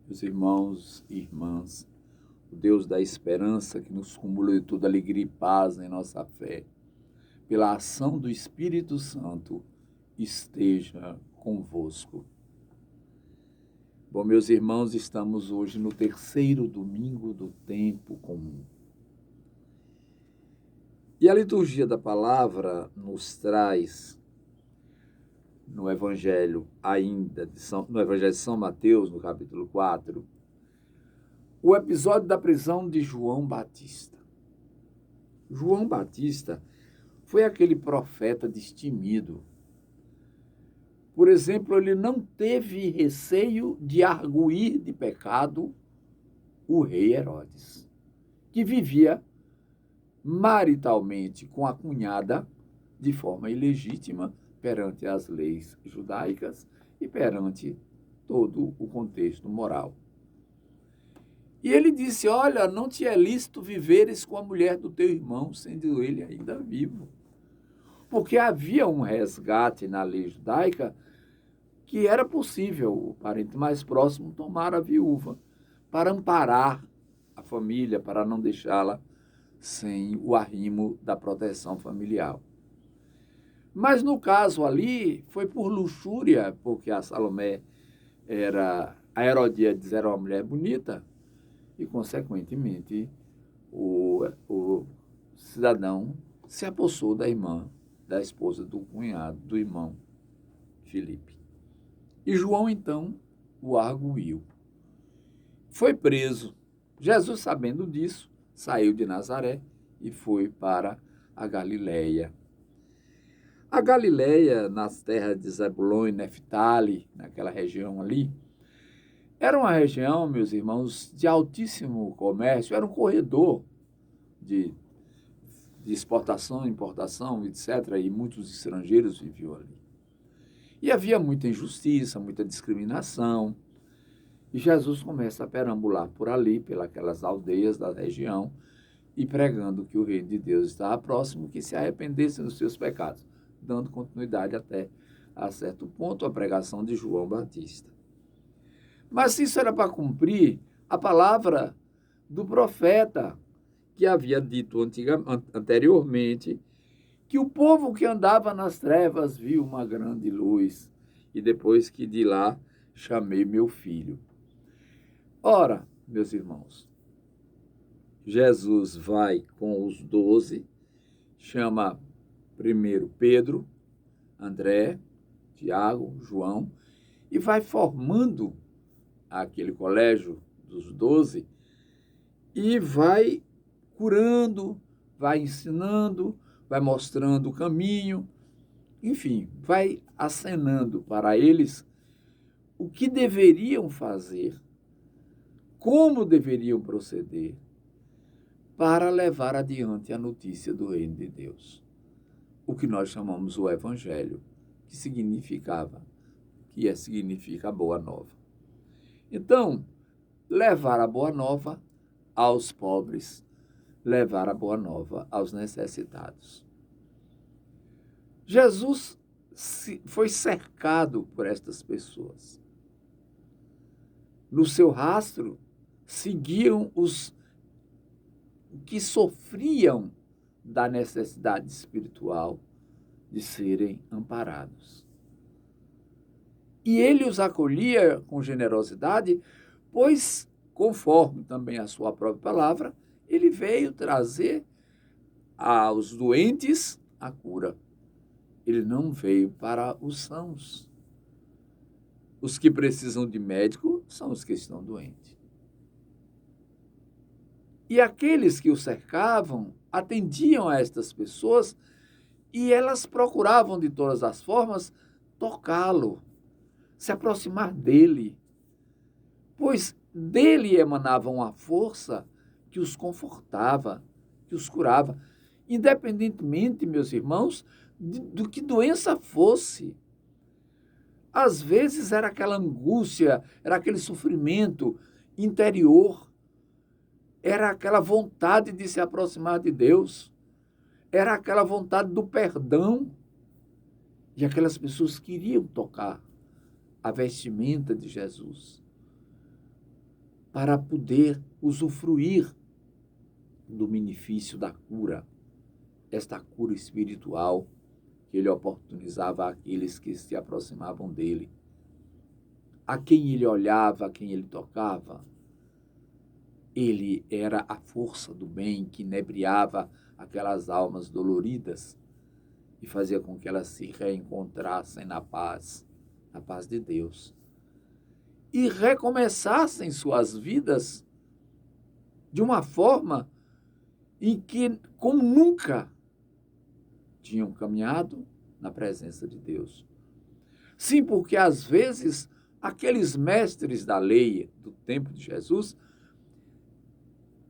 Meus irmãos e irmãs, o Deus da esperança que nos cumula de toda alegria e paz em nossa fé, pela ação do Espírito Santo, esteja convosco. Bom, meus irmãos, estamos hoje no terceiro domingo do tempo comum. E a liturgia da palavra nos traz, no Evangelho de São Mateus, no capítulo 4, o episódio da prisão de João Batista. João Batista foi aquele profeta destemido. Por exemplo, ele não teve receio de arguir de pecado o rei Herodes, que vivia maritalmente com a cunhada de forma ilegítima perante as leis judaicas e perante todo o contexto moral. E ele disse: olha, não te é lícito viveres com a mulher do teu irmão, sendo ele ainda vivo. Porque havia um resgate na lei judaica que era possível o parente mais próximo tomar a viúva para amparar a família, para não deixá-la sem o arrimo da proteção familiar. Mas no caso ali, foi por luxúria, porque a Salomé a Herodíades era uma mulher bonita, e, consequentemente, o cidadão se apossou da irmã, da esposa do cunhado, do irmão Filipe. E João, então, o arguiu. Foi preso. Jesus, sabendo disso, saiu de Nazaré e foi para a Galileia. A Galileia, nas terras de Zebulon e Neftali, naquela região ali, era uma região, meus irmãos, de altíssimo comércio, era um corredor de exportação, importação, etc., e muitos estrangeiros viviam ali. E havia muita injustiça, muita discriminação, e Jesus começa a perambular por ali, pelas aldeias da região, e pregando que o reino de Deus estava próximo, que se arrependessem dos seus pecados, dando continuidade até, a certo ponto, à pregação de João Batista. Mas isso era para cumprir a palavra do profeta, que havia dito anteriormente, que o povo que andava nas trevas viu uma grande luz, e depois que de lá chamei meu filho. Ora, meus irmãos, Jesus vai com os 12, chama primeiro Pedro, André, Tiago, João, e vai formando aquele colégio dos 12 e vai curando, vai ensinando, vai mostrando o caminho, enfim, vai acenando para eles o que deveriam fazer, como deveriam proceder para levar adiante a notícia do reino de Deus. O que nós chamamos o Evangelho, que significa a boa nova. Então, levar a boa nova aos pobres, levar a boa nova aos necessitados. Jesus foi cercado por estas pessoas. No seu rastro, seguiam os que sofriam da necessidade espiritual de serem amparados. E ele os acolhia com generosidade, pois, conforme também a sua própria palavra, ele veio trazer aos doentes a cura. Ele não veio para os sãos. Os que precisam de médico são os que estão doentes. E aqueles que o cercavam atendiam a estas pessoas e elas procuravam de todas as formas tocá-lo, se aproximar dele, pois dele emanava uma força que os confortava, que os curava, independentemente, meus irmãos, do que doença fosse. Às vezes era aquela angústia, era aquele sofrimento interior, era aquela vontade de se aproximar de Deus, era aquela vontade do perdão. E aquelas pessoas queriam tocar a vestimenta de Jesus. para poder usufruir do benefício da cura, esta cura espiritual que ele oportunizava àqueles que se aproximavam dele, a quem ele olhava, a quem ele tocava. Ele era a força do bem que inebriava aquelas almas doloridas e fazia com que elas se reencontrassem na paz de Deus, e recomeçassem suas vidas de uma forma em que, como nunca, tinham caminhado na presença de Deus. Sim, porque às vezes aqueles mestres da lei do tempo de Jesus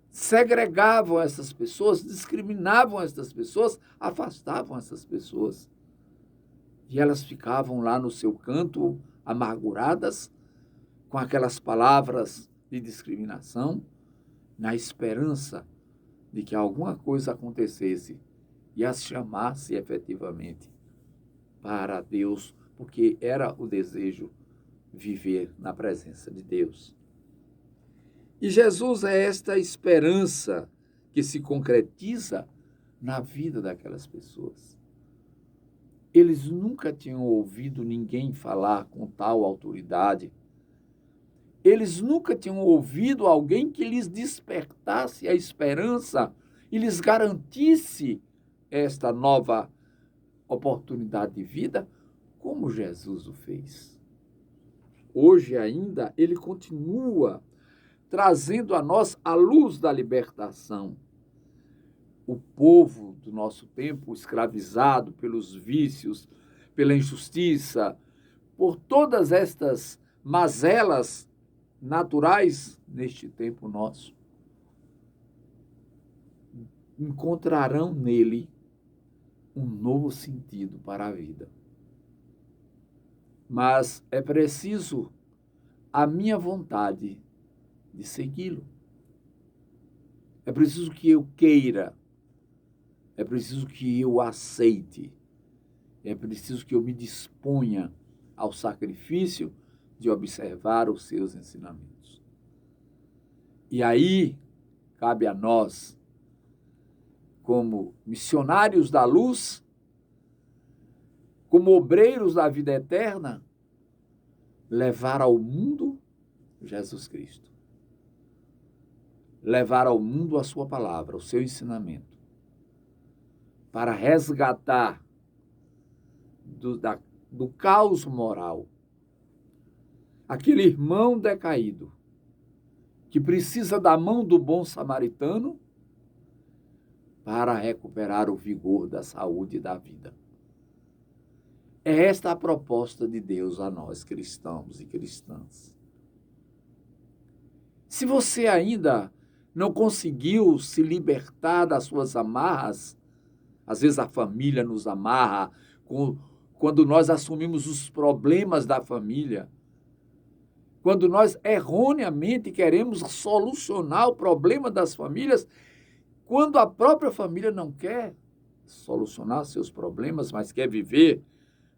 segregavam essas pessoas, discriminavam essas pessoas, afastavam essas pessoas. E elas ficavam lá no seu canto, amarguradas, com aquelas palavras de discriminação, na esperança de que alguma coisa acontecesse e as chamasse efetivamente para Deus, porque era o desejo viver na presença de Deus. E Jesus é esta esperança que se concretiza na vida daquelas pessoas. Eles nunca tinham ouvido ninguém falar com tal autoridade. Eles nunca tinham ouvido alguém que lhes despertasse a esperança e lhes garantisse esta nova oportunidade de vida, como Jesus o fez. Hoje ainda, ele continua trazendo a nós a luz da libertação. O povo do nosso tempo, escravizado pelos vícios, pela injustiça, por todas estas mazelas naturais neste tempo nosso, encontrarão nele um novo sentido para a vida. Mas é preciso a minha vontade de segui-lo. É preciso que eu queira. É preciso que eu aceite. É preciso que eu me disponha ao sacrifício de observar os seus ensinamentos. E aí, cabe a nós, como missionários da luz, como obreiros da vida eterna, levar ao mundo Jesus Cristo. Levar ao mundo a sua palavra, o seu ensinamento, para resgatar do caos moral aquele irmão decaído que precisa da mão do bom samaritano para recuperar o vigor da saúde e da vida. É esta a proposta de Deus a nós, cristãos e cristãs. Se você ainda não conseguiu se libertar das suas amarras, às vezes a família nos amarra, quando nós assumimos os problemas da família, quando nós erroneamente queremos solucionar o problema das famílias, quando a própria família não quer solucionar seus problemas, mas quer viver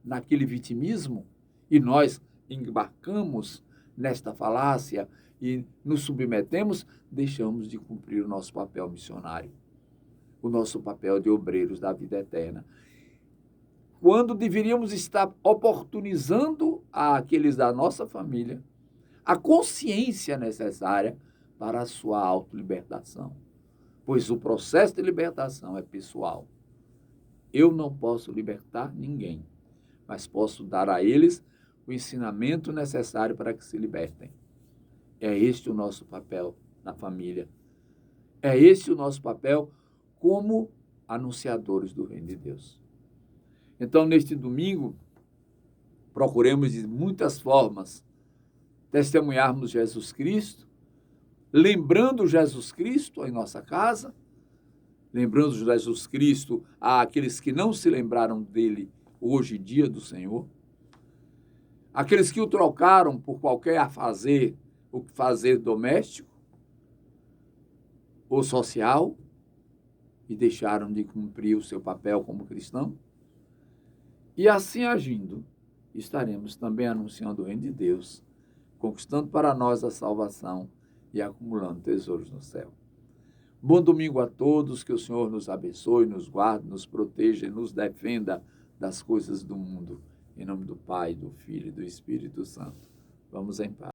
naquele vitimismo, e nós embarcamos nesta falácia e nos submetemos, deixamos de cumprir o nosso papel missionário, o nosso papel de obreiros da vida eterna. Quando deveríamos estar oportunizando àqueles da nossa família a consciência necessária para a sua autolibertação, pois o processo de libertação é pessoal. Eu não posso libertar ninguém, mas posso dar a eles o ensinamento necessário para que se libertem. É este o nosso papel na família. É este o nosso papel como anunciadores do reino de Deus. Então, neste domingo, procuremos de muitas formas testemunharmos Jesus Cristo, lembrando Jesus Cristo em nossa casa, lembrando Jesus Cristo àqueles que não se lembraram dele hoje, dia do Senhor, aqueles que o trocaram por qualquer afazer, o fazer doméstico ou social, e deixaram de cumprir o seu papel como cristão. E assim agindo, estaremos também anunciando o reino de Deus, conquistando para nós a salvação e acumulando tesouros no céu. Bom domingo a todos, que o Senhor nos abençoe, nos guarde, nos proteja e nos defenda das coisas do mundo. Em nome do Pai, do Filho e do Espírito Santo. Vamos em paz.